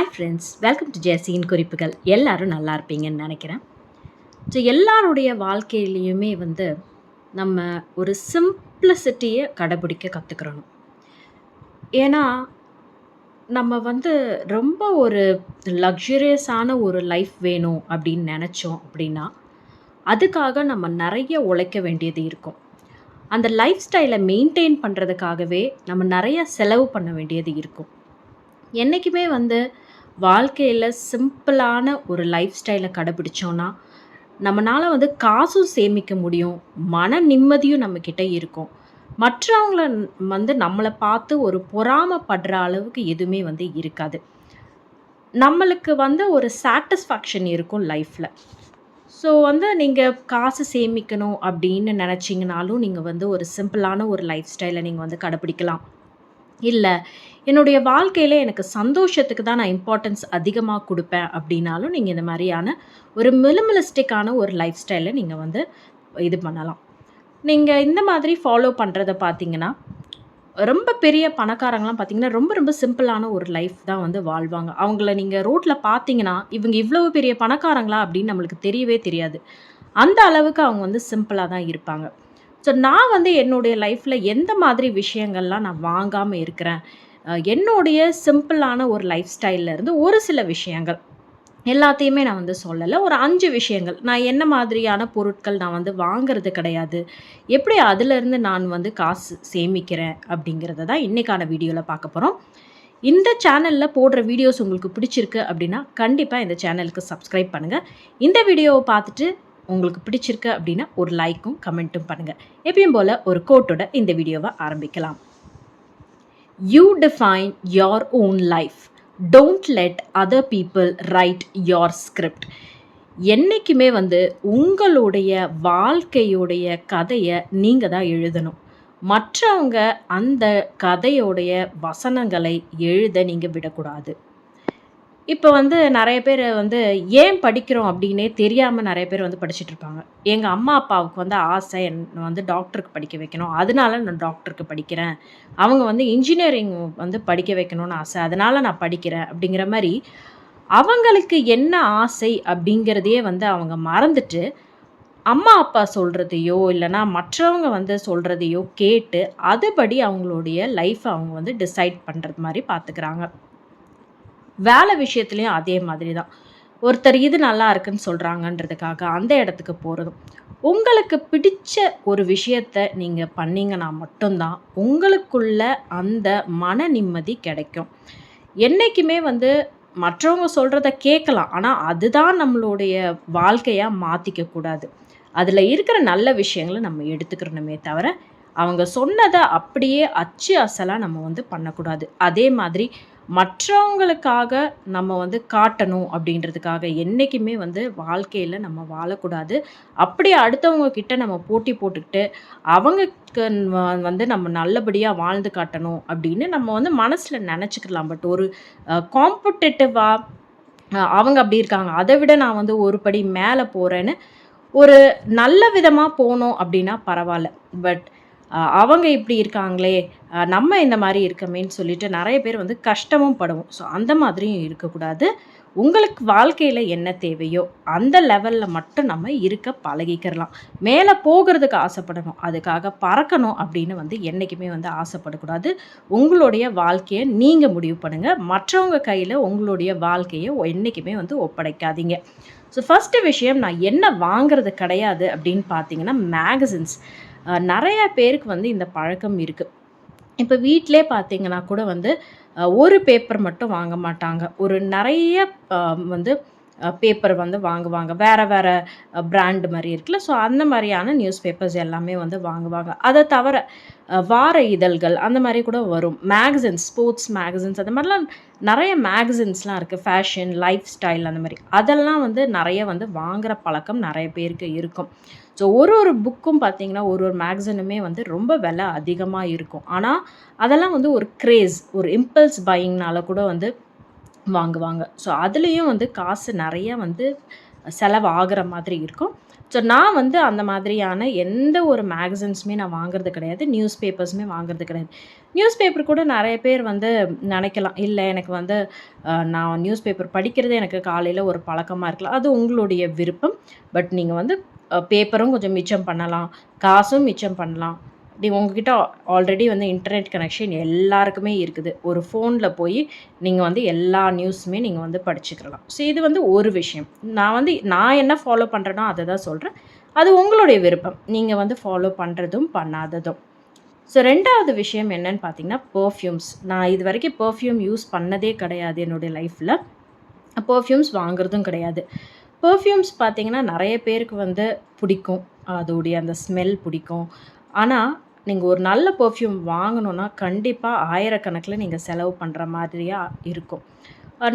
Hi friends, welcome to ஜெசியின் குறிப்புகள். எல்லாரும் நல்லா இருப்பீங்கன்னு நினைக்கிறேன். ஸோ எல்லாருடைய வாழ்க்கையிலையுமே நம்ம ஒரு சிம்பிளிசிட்டியை கடைபிடிக்க கற்றுக்கிறணும். ஏன்னா நம்ம ரொம்ப ஒரு லக்ஸுரியஸான ஒரு லைஃப் வேணும் அப்படின்னு நினச்சோம் அப்படின்னா அதுக்காக நம்ம நிறைய உழைக்க வேண்டியது இருக்கும். அந்த லைஃப் ஸ்டைலை மெயின்டைன் பண்ணுறதுக்காகவே நம்ம நிறைய செலவு பண்ண வேண்டியது இருக்கும். என்றைக்குமே வாழ்க்கையில் சிம்பிளான ஒரு லைஃப் ஸ்டைலை கடைபிடிச்சோன்னா நம்மளால் காசும் சேமிக்க முடியும், மன நிம்மதியும் நம்மக்கிட்ட இருக்கும். மற்றவங்கள நம்மளை பார்த்து ஒரு பொறாமைப்படுற அளவுக்கு எதுவுமே இருக்காது. நம்மளுக்கு ஒரு சாட்டிஸ்ஃபேக்ஷன் இருக்கும் லைஃப்பில். ஸோ நீங்கள் காசு சேமிக்கணும் அப்படின்னு நினச்சிங்கனாலும் நீங்கள் ஒரு சிம்பிளான ஒரு லைஃப் ஸ்டைலை நீங்கள் கடைப்பிடிக்கலாம். இல்லை, என்னுடைய வாழ்க்கையில் எனக்கு சந்தோஷத்துக்கு தான் நான் இம்பார்ட்டன்ஸ் அதிகமாக கொடுப்பேன் அப்படின்னாலும் நீங்கள் இந்த மாதிரியான ஒரு மினிமலிஸ்டிக்கான ஒரு லைஃப் ஸ்டைலை நீங்கள் இது பண்ணலாம். நீங்கள் இந்த மாதிரி ஃபாலோ பண்ணுறத பார்த்தீங்கன்னா ரொம்ப பெரிய பணக்காரங்களாம் பார்த்தீங்கன்னா ரொம்ப ரொம்ப சிம்பிளான ஒரு லைஃப் தான் வாழ்வாங்க. அவங்கள நீங்கள் ரோட்டில் பார்த்தீங்கன்னா இவங்க இவ்வளவு பெரிய பணக்காரங்களா அப்படின்னு நம்மளுக்கு தெரியவே தெரியாது. அந்த அளவுக்கு அவங்க சிம்பிளாக தான் இருப்பாங்க. ஸோ நான் என்னுடைய லைஃப்பில் எந்த மாதிரி விஷயங்கள்லாம் நான் வாங்காமல் இருக்கிறேன், என்னுடைய சிம்பிளான ஒரு லைஃப் ஸ்டைல்லேருந்து ஒரு சில விஷயங்கள் எல்லாத்தையுமே நான் சொல்லலை. ஒரு 5 விஷயங்கள் நான் என்ன மாதிரியான பொருட்கள் நான் வாங்கிறது கிடையாது, எப்படி அதிலேருந்து நான் காசு சேமிக்கிறேன் அப்படிங்கிறத தான் இன்றைக்கான வீடியோவில் பார்க்க போகிறோம். இந்த சேனலில் போடுற வீடியோஸ் உங்களுக்கு பிடிச்சிருக்கு அப்படின்னா கண்டிப்பாக இந்த சேனலுக்கு சப்ஸ்கிரைப் பண்ணுங்கள். இந்த வீடியோவை பார்த்துட்டு உங்களுக்கு பிடிச்சிருக்கு அப்படின்னா ஒரு லைக்கும் கமெண்ட்டும் பண்ணுங்கள். எப்பயும் போல் ஒரு கோட்டோட இந்த வீடியோவை ஆரம்பிக்கலாம். You define your own life. Don't let other people write your script. என்றைக்குமே உங்களுடைய வாழ்க்கையுடைய கதையை நீங்கள் தான் எழுதணும். மற்றவங்க அந்த கதையோடைய வசனங்களை எழுத நீங்கள் விடக்கூடாது. இப்போ நிறைய பேர் ஏன் படிக்கிறோம் அப்படின்னே தெரியாமல் நிறைய பேர் படிச்சுட்டு இருப்பாங்க. எங்கள் அம்மா அப்பாவுக்கு ஆசை என்னை டாக்டருக்கு படிக்க வைக்கணும், அதனால நான் டாக்டருக்கு படிக்கிறேன். அவங்க இன்ஜினியரிங் படிக்க வைக்கணும்னு ஆசை, அதனால் நான் படிக்கிறேன் அப்படிங்கிற மாதிரி அவங்களுக்கு என்ன ஆசை அப்படிங்கிறதையே அவங்க மறந்துட்டு அம்மா அப்பா சொல்கிறதையோ இல்லைனா மற்றவங்க சொல்கிறதையோ கேட்டு அதுபடி அவங்களுடைய லைஃப்பை அவங்க டிசைட் பண்ணுறது மாதிரி பார்த்துக்கிறாங்க. வேலை விஷயத்துலையும் அதே மாதிரி தான். ஒருத்தர் இது நல்லா இருக்குன்னு சொல்கிறாங்கன்றதுக்காக அந்த இடத்துக்கு போகிறதும். உங்களுக்கு பிடிச்ச ஒரு விஷயத்தை நீங்கள் பண்ணிங்கன்னா மட்டும்தான் உங்களுக்குள்ள அந்த மன நிம்மதி கிடைக்கும். என்றைக்குமே மற்றவங்க சொல்கிறத கேட்கலாம், ஆனால் அதுதான் நம்மளுடைய வாழ்க்கையாக மாற்றிக்கக்கூடாது. அதில் இருக்கிற நல்ல விஷயங்களை நம்ம எடுத்துக்கிறணுமே தவிர அவங்க சொன்னதை அப்படியே அச்சு அசலாக நம்ம பண்ணக்கூடாது. அதே மாதிரி மற்றவங்களுக்காக நம்ம காட்டணும் அப்படின்றதுக்காக என்றைக்குமே வாழ்க்கையில் நம்ம வாழக்கூடாது. அப்படியே அடுத்தவங்க கிட்ட நம்ம போட்டி போட்டுக்கிட்டு அவங்களுக்கு நம்ம நல்லபடியாக வாழ்ந்து காட்டணும் அப்படின்னு நம்ம மனசில் நினச்சிக்கலாம். பட் ஒரு காம்படிட்டிவாக அவங்க அப்படி இருக்காங்க, அதை விட நான் ஒரு படி மேலே போகிறேன்னு ஒரு நல்ல விதமாக போனோம் அப்படின்னா பரவாயில்ல. பட் அவங்க இப்படி இருக்காங்களே, நம்ம இந்த மாதிரி இருக்கமேன்னு சொல்லிட்டு நிறைய பேர் கஷ்டமும் படுவோம். ஸோ அந்த மாதிரியும் இருக்கக்கூடாது. உங்களுக்கு வாழ்க்கையில் என்ன தேவையோ அந்த லெவலில் மட்டும் நம்ம இருக்க பழகிக்கிறலாம். மேலே போகிறதுக்கு ஆசைப்படணும், அதுக்காக பறக்கணும் அப்படின்னு என்றைக்குமே ஆசைப்படக்கூடாது. உங்களுடைய வாழ்க்கையை நீங்கள் முடிவு பண்ணுங்கள். மற்றவங்க கையில் உங்களுடைய வாழ்க்கையை என்றைக்குமே ஒப்படைக்காதீங்க. ஸோ ஃபஸ்ட்டு விஷயம், நான் என்ன வாங்கிறது கிடையாது அப்படின்னு பார்த்தீங்கன்னா மேகசின்ஸ். நிறைய பேருக்கு இந்த பழக்கம் இருக்குது. இப்போ வீட்டிலே பார்த்தீங்கன்னா கூட ஒரு பேப்பர் மட்டும் வாங்க மாட்டாங்க, ஒரு நிறைய பேப்பர் வாங்குவாங்க. வேறு வேறு பிராண்டு மாதிரி இருக்குல்ல, ஸோ அந்த மாதிரியான நியூஸ் பேப்பர்ஸ் எல்லாமே வாங்குவாங்க. அதை தவிர வார இதழ்கள் அந்த மாதிரி கூட வரும். மேகசின்ஸ், ஸ்போர்ட்ஸ் மேகசின்ஸ், அந்த மாதிரிலாம் நிறைய மேகசின்ஸ்லாம் இருக்குது. ஃபேஷன், லைஃப் ஸ்டைல் அந்த மாதிரி அதெல்லாம் நிறைய வாங்குகிற பழக்கம் நிறைய பேருக்கு இருக்கும். ஸோ ஒரு புக்கும் பார்த்தீங்கன்னா ஒரு மேகசினுமே ரொம்ப விலை அதிகமாக இருக்கும். ஆனால் அதெல்லாம் ஒரு க்ரேஸ், ஒரு இம்பல்ஸ் பையிங்னால கூட வாங்குவாங்க. ஸோ அதுலேயும் காசு நிறைய செலவாகிற மாதிரி இருக்கும். ஸோ நான் வந்து அந்த மாதிரியான எந்த ஒரு மேகசின்ஸுமே நான் வாங்குறது கிடையாது. நியூஸ் பேப்பர்ஸுமே வாங்குறது கிடையாது. நியூஸ் பேப்பர் கூட நெறைய பேர் வந்து நெனைக்கலாம், இல்ல எனக்கு வந்து நான் நியூஸ் பேப்பர் படிக்கிறது எனக்கு காலையில ஒரு பழக்கமா இருக்கலாம். அது உங்களுடைய விருப்பம். பட் நீங்க வந்து பேப்பரும் கொஞ்சம் மிச்சம் பண்ணலாம். காசும் மிச்சம் பண்ணலாம். உங்ககிட்ட ஆல்ரெடி வந்து இன்டர்நெட் கனெக்ஷன் எல்லாருக்குமே இருக்குது. ஒரு ஃபோன்ல போய் நீங்க வந்து எல்லா நியூஸுமே நீங்க வந்து படிச்சுக்கலாம். ஸோ இது வந்து ஒரு விஷயம். நான் என்ன ஃபாலோ பண்றேனோ அத தான் சொல்றேன். அது உங்களுடைய விருப்பம். நீங்க வந்து ஃபாலோ பண்றதும், பண்ணாததும். ஸோ 2வது விஷயம் என்னன்னு பார்த்தீங்கன்னா, பெர்ஃப்யூம்ஸ். நான் இதுவரைக்கும் பெர்ஃப்யூம் யூஸ் பண்ணதே கிடையாது என்னுடைய லைஃப்ல. பெர்ஃப்யூம்ஸ் வாங்குறதும் கிடையாது. பெர்ஃப்யூம்ஸ் பார்த்தீங்கன்னா, நெறைய பேருக்கு வந்து பிடிக்கும். அதோடைய அந்த ஸ்மெல் பிடிக்கும். ஆனா, நீங்க ஒரு நல்ல பெர்ஃப்யூம் வாங்கணும்னா, கண்டிப்பா ஆயிரக்கணக்கில நீங்க செலவு பண்ற மாதிரியா இருக்கும்.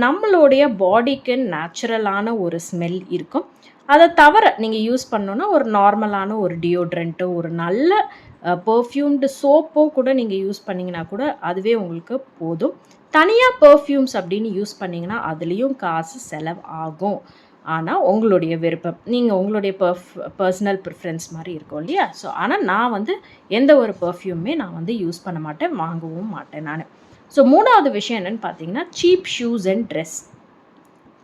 நம்மளுடைய பாடிக்கு நேச்சுரலான ஒரு ஸ்மெல் இருக்கும். அத தவிர நீங்க யூஸ் பண்ணணும்னா, ஒரு நார்மலான ஒரு டியோட்ரண்ட்டோ, ஒரு நல்ல பெர்ஃப்யூம்டு சோப்போ கூட நீங்க யூஸ் பண்ணீங்கன்னா கூட, அதுவே உங்களுக்கு போதும். தனியா பெர்ஃப்யூம்ஸ் அப்படின்னு யூஸ் பண்ணீங்கன்னா, அதுலயும் காசு செலவு ஆகும். ஆனா, உங்களுடைய விருப்பம். நீங்க உங்களுடைய பெர்சனல் ப்ரிஃபரன்ஸ் மாரி இருக்கும் இல்லையா? ஸோ, ஆனா நான் வந்து எந்த ஒரு பெர்ஃப்யூமுமே நான் வந்து யூஸ் பண்ண மாட்டேன். வாங்கவும் மாட்டேன் நானு. ஸோ 3வது விஷயம் என்னன்னு பார்த்தீங்கன்னா, சீப் ஷூஸ் அண்ட் ட்ரெஸ்.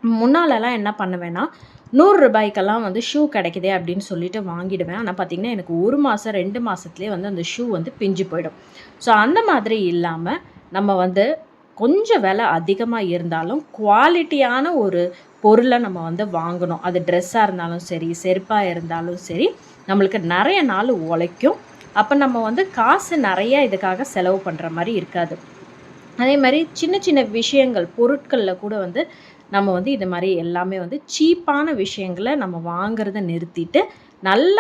முன்னாலலாம் என்ன பண்ணுவேன்னா, ரூ. 100க்கெல்லாம் வந்து ஷூ கிடைக்குதே அப்படின்னு சொல்லிட்டு வாங்கிடுவேன். ஆனா பார்த்தீங்கன்னா, எனக்கு 1 மாசம், 2 மாசத்துலயே வந்து அந்த ஷூ வந்து பிஞ்சு போயிடும். ஸோ அந்த மாதிரி இல்லாம, நம்ம வந்து கொஞ்சம் விலை அதிகமா இருந்தாலும், குவாலிட்டியான ஒரு பொருள நம்ம வந்து வாங்கணும். அது ட்ரெஸ்ஸா இருந்தாலும் சரி, செருப்பா இருந்தாலும் சரி, நம்மளுக்கு நெறைய நாள் உழைக்கும். அப்ப நம்ம வந்து காசு நெறைய இதுக்காக செலவு பண்ற மாரி இருக்காது. அதே மாரி சின்ன சின்ன விஷயங்கள், பொருட்கள்ல கூட வந்து நம்ம வந்து இது மாரி எல்லாமே வந்து சீப்பான விஷயங்கள நம்ம வாங்குறத நிறுத்திட்டு, நல்ல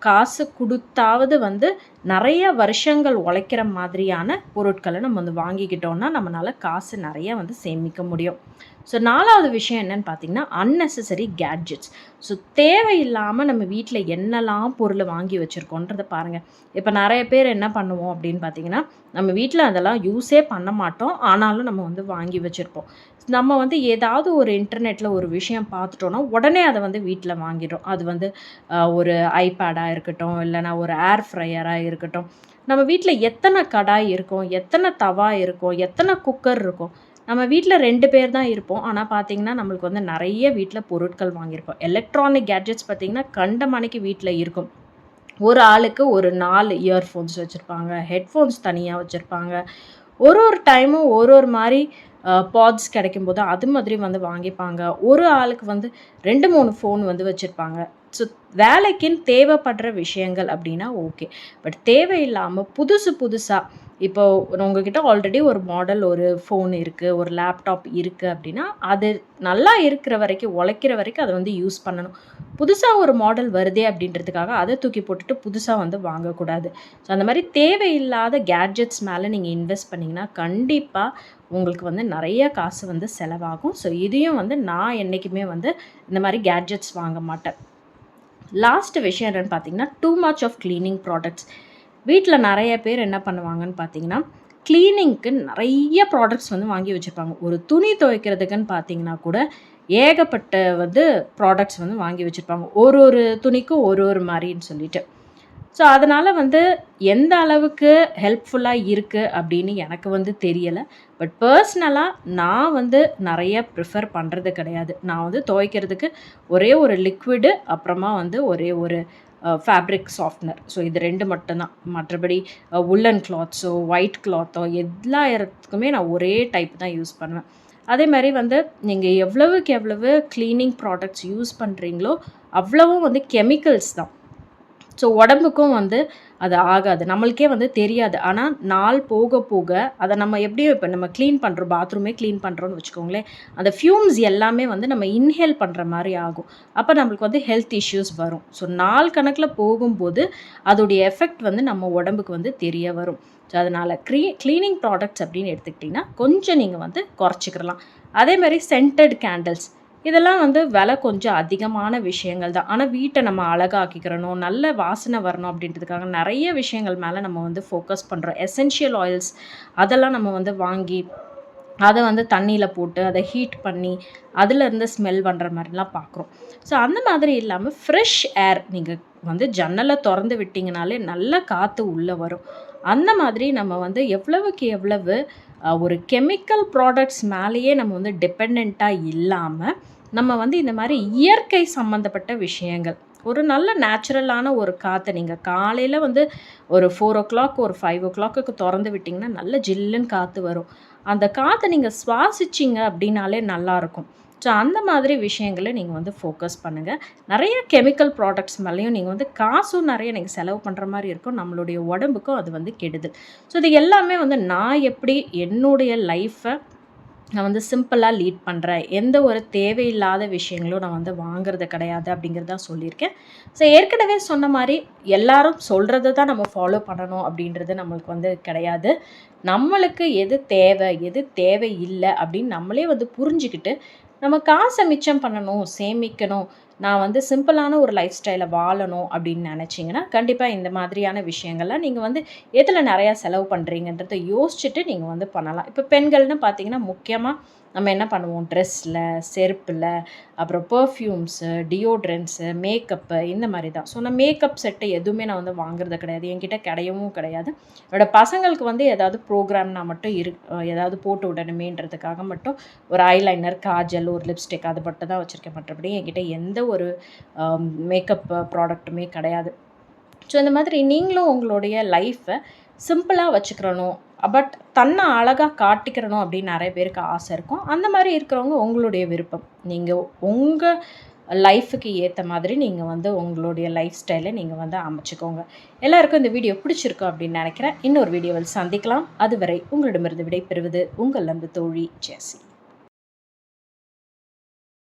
காசு குடுத்தாவது வந்து நெறைய வருஷங்கள் உழைக்கிற மாதிரியான பொருட்கள நம்ம வந்து வாங்கிக்கிட்டோம்னா, நம்மனால காசு நெறைய வந்து சேமிக்க முடியும். ஸோ 4வது விஷயம் என்னன்னு பார்த்தீங்கன்னா, அன்னெசசரி கேட்ஜெட்ஸ். ஸோ தேவையில்லாம நம்ம வீட்ல என்னலாம் பொருள வாங்கி வச்சிருக்கோன்றத பாருங்க. இப்ப நெறைய பேர் என்ன பண்ணுவோம் அப்படின்னு பார்த்தீங்கன்னா, நம்ம வீட்ல அதெல்லாம் யூஸே பண்ண மாட்டோம். ஆனாலும் நம்ம வந்து வாங்கி வச்சிருப்போம். நம்ம வந்து ஏதாவது ஒரு இன்டர்நெட்ல ஒரு விஷயம் பார்த்துட்டோம்னா, உடனே அத வந்து வீட்ல வாங்கிடுறோம். அது வந்து ஒரு ஐபேடா இருக்கட்டும், இல்லன்னா ஒரு ஏர் ஃப்ரையரா இருக்கட்டும். நம்ம வீட்ல எத்தன கடாய் இருக்கும், எத்தன தவா இருக்கும், எத்தன குக்கர் இருக்கும். நம்ம வீட்ல 2 பேர் தான் இருப்போம். ஆனா பார்த்தீங்கன்னா, நம்மளுக்கு வந்து நெறைய வீட்ல பொருட்கள் வாங்கியிருப்போம். எலக்ட்ரானிக் கேட்ஜெட்ஸ் பார்த்தீங்கன்னா, கண்டமானிக்கு வீட்ல இருக்கும். ஒரு ஆளுக்கு ஒரு 4 இயர்ஃபோன்ஸ் வச்சிருப்பாங்க. ஹெட்ஃபோன்ஸ் தனியா வச்சிருப்பாங்க. ஒரு ஒரு டைமும் ஒரு ஒரு மாரி பாட்ஸ் கிடைக்கும்போது, அது மாதிரி வந்து வாங்கிப்பாங்க. ஒரு ஆளுக்கு வந்து 2, 3 ஃபோன் வந்து வச்சிருப்பாங்க. ஸோ வேலைக்குன்னு தேவைப்படுற விஷயங்கள் அப்படின்னா ஓகே. பட் தேவையில்லாம புதுசு புதுசா இப்போ உங்ககிட்ட ஆல்ரெடி ஒரு மாடல் ஒரு ஃபோன் இருக்கு, ஒரு லேப்டாப் இருக்கு அப்படின்னா, அது நல்லா இருக்கிற வரைக்கும், உழைக்கிற வரைக்கும் அத வந்து யூஸ் பண்ணணும். புதுசா ஒரு மாடல் வருதே அப்படின்றதுக்காக அத தூக்கி போட்டுட்டு புதுசா வந்து வாங்கக்கூடாது. ஸோ அந்த மாரி தேவையில்லாத கேட்ஜெட்ஸ் மேல நீங்க இன்வெஸ்ட் பண்ணீங்கன்னா, கண்டிப்பா உங்களுக்கு வந்து நெறைய காசு வந்து செலவாகும். ஸோ இதையும் வந்து நான் என்னைக்குமே வந்து இந்த மாரி கேட்ஜெட்ஸ் வாங்க மாட்டேன். லாஸ்ட் விஷயம் என்னன்னு பார்த்தீங்கன்னா, too much of cleaning products. வீட்ல நெறைய பேர் என்ன பண்ணுவாங்கன்னு பார்த்தீங்கன்னா, கிளீனிங்க்கு நெறைய ப்ராடக்ட்ஸ் வந்து வாங்கி வச்சிருப்பாங்க. ஒரு துணி துவைக்கிறதுக்குன்னு பார்த்தீங்கன்னா கூட, ஏகப்பட்ட வந்து ப்ராடக்ட்ஸ் வந்து வாங்கி வச்சிருப்பாங்க. ஒரு ஒரு துணிக்கும் ஒரு ஒரு மாரின்னு சொல்லிட்டு. ஸோ, அதனால வந்து எந்த அளவுக்கு ஹெல்ப்ஃபுல்லா இருக்கு அப்படின்னு எனக்கு வந்து தெரியல. பட் பர்சனலா நான் வந்து நெறைய ப்ரிஃபர் பண்றது கிடையாது. நான் வந்து துவைக்கிறதுக்கு ஒரே ஒரு லிக்விடு, அப்புறமா வந்து ஒரே ஒரு ஃபேப்ரிக் சாஃப்ட்னர். ஸோ இது 2 மட்டும் தான். மற்றபடி வூலன் கிளாத்ஸோ, ஒயிட் கிளாத்தோ எல்லா இடத்துக்குமே நான் ஒரே டைப் தான் யூஸ் பண்ணுவேன். அதே மாரி வந்து நீங்க எவ்வளவுக்கு எவ்வளவு கிளீனிங் ப்ராடக்ட்ஸ் யூஸ் பண்றீங்களோ, அவ்வளவும் வந்து கெமிக்கல்ஸ் தான். ஸோ உடம்புக்கும் வந்து அது ஆகாது. நம்மளுக்கே வந்து தெரியாது. ஆனா நாள் போக போக அத நம்ம எப்படியும் இப்ப நம்ம கிளீன் பண்றோம். பாத்ரூமே கிளீன் பண்றோம்னு வச்சுக்கோங்களேன். அந்த ஃபியூம்ஸ் எல்லாமே வந்து நம்ம இன்ஹேல் பண்ற மாரி ஆகும். அப்ப நம்மளுக்கு வந்து ஹெல்த் இஷ்யூஸ் வரும். ஸோ நாள் கணக்குல போகும்போது அதோடைய எஃபெக்ட் வந்து நம்ம உடம்புக்கு வந்து தெரிய வரும். ஸோ அதனால கிளீனிங் ப்ராடக்ட்ஸ் அப்படின்னு எடுத்துக்கிட்டிங்கன்னா, கொஞ்சம் நீங்க வந்து குறைச்சிக்கிடலாம். அதே மாரி சென்டட் கேண்டில்ஸ். இதெல்லாம் வந்து விலை கொஞ்சம் அதிகமான விஷயங்கள் தான். ஆனா வீட்ட நம்ம அழகாக்கிக்கிறணும், நல்ல வாசனை வரணும் அப்படின்றதுக்காக நெறைய விஷயங்கள் மேல நம்ம வந்து ஃபோக்கஸ் பண்றோம். எசென்ஷியல் ஆயில்ஸ் அதெல்லாம் நம்ம வந்து வாங்கி அதை வந்து தண்ணியில் போட்டு அதை ஹீட் பண்ணி அதுலேருந்து ஸ்மெல் பண்ணுற மாதிரிலாம் பார்க்குறோம். ஸோ அந்த மாதிரி இல்லாமல் ஃப்ரெஷ் ஏர் நீங்கள் வந்து ஜன்னலை திறந்து விட்டிங்கனாலே நல்ல காற்று உள்ளே வரும். அந்த மாதிரி நம்ம வந்து எவ்வளவுக்கு எவ்வளவு ஒரு கெமிக்கல் ப்ராடக்ட்ஸ் மேலேயே நம்ம வந்து டிபெண்ட்டாக இல்லாமல் நம்ம வந்து இந்த மாதிரி இயற்கை சம்மந்தப்பட்ட விஷயங்கள், ஒரு நல்ல நேச்சுரலான ஒரு காற்றை நீங்கள் காலையில் வந்து ஒரு 4 o'clock ஒரு 5 o'clock திறந்து விட்டிங்கன்னா நல்ல ஜில்லுன்னு காற்று வரும். அந்த காற்றை நீங்கள் சுவாசிச்சிங்க அப்படின்னாலே நல்லாயிருக்கும். ஸோ அந்த மாதிரி விஷயங்களை நீங்கள் வந்து ஃபோக்கஸ் பண்ணுங்கள். நிறைய கெமிக்கல் ப்ராடக்ட்ஸ் மேலேயும் நீங்கள் வந்து காசும் நிறைய நீங்கள் செலவு பண்ணுற மாதிரி இருக்கும். நம்மளுடைய உடம்புக்கும் அது வந்து கெடுதல். ஸோ இது எல்லாமே வந்து நான் எப்படி என்னுடைய லைஃப்பை நான் வந்து சிம்பிளாக லீட் பண்ணுறேன், எந்த ஒரு தேவையில்லாத விஷயங்களும் நான் வந்து வாங்குறது கிடையாது அப்படிங்கிறத சொல்லியிருக்கேன். ஸோ ஏற்கனவே சொன்ன மாதிரி எல்லாரும் சொல்கிறது தான் நம்ம ஃபாலோ பண்ணணும் அப்படின்றது நம்மளுக்கு வந்து கிடையாது. நம்மளுக்கு எது தேவை எது தேவை இல்லை அப்படின்னு நம்மளே வந்து புரிஞ்சுக்கிட்டு நம்ம காசை மிச்சம் பண்ணணும், சேமிக்கணும், நான் வந்து சிம்பிளான ஒரு லைஃப் ஸ்டைலை வாழணும் அப்படின்னு நினச்சிங்கன்னா கண்டிப்பாக இந்த மாதிரியான விஷயங்கள்லாம் நீங்கள் வந்து எதில் நிறையா செலவு பண்ணுறீங்கன்றதை யோசிச்சுட்டு நீங்கள் வந்து பண்ணலாம். இப்போ பெண்கள்னு பார்த்தீங்கன்னா முக்கியமாக நம்ம என்ன பண்ணுவோம், ட்ரெஸ்ஸில், செருப்பில், அப்புறம் பர்ஃப்யூம்ஸு, டியோட்ரன்ஸு, மேக்கப்பு இந்த மாதிரி தான். ஸோ நான் மேக்கப் செட்டு எதுவுமே நான் வந்து வாங்குறது கிடையாது, என்கிட்ட கிடையவும் கிடையாது. என்னோடய பசங்களுக்கு வந்து ஏதாவது ப்ரோக்ராம்னா மட்டும் ஏதாவது போட்டு விடணுமேன்றதுக்காக மட்டும் ஒரு ஐலைனர், காஜல், ஒரு லிப்ஸ்டிக் அது மட்டும் தான் வச்சுருக்கேன். மற்றபடி என்கிட்ட எந்த ஒரு மேக்கப் ப்ராடக்ட்டுமே கிடையாது. ஸோ இந்த மாதிரி நீங்களும் உங்களுடைய லைஃப்பை சிம்பிளாக வச்சுக்கிறணும், பட் தன்னை அழகாக காட்டிக்கிறணும் அப்படின்னு நிறைய பேருக்கு ஆசை இருக்கும். அந்த மாதிரி இருக்கிறவங்க உங்களுடைய விருப்பம். நீங்கள் உங்கள் லைஃபுக்கு ஏற்ற மாதிரி நீங்கள் வந்து உங்களுடைய லைஃப் ஸ்டைலை நீங்கள் வந்து அமைச்சிக்கோங்க. எல்லாருக்கும் இந்த வீடியோ பிடிச்சிருக்கும் அப்படின்னு நினைக்கிறேன். இன்னொரு வீடியோவில் சந்திக்கலாம். அதுவரை உங்களிடமிருந்து விடைபெறுவது உங்கள் அன்பு தோழி ஜெசி.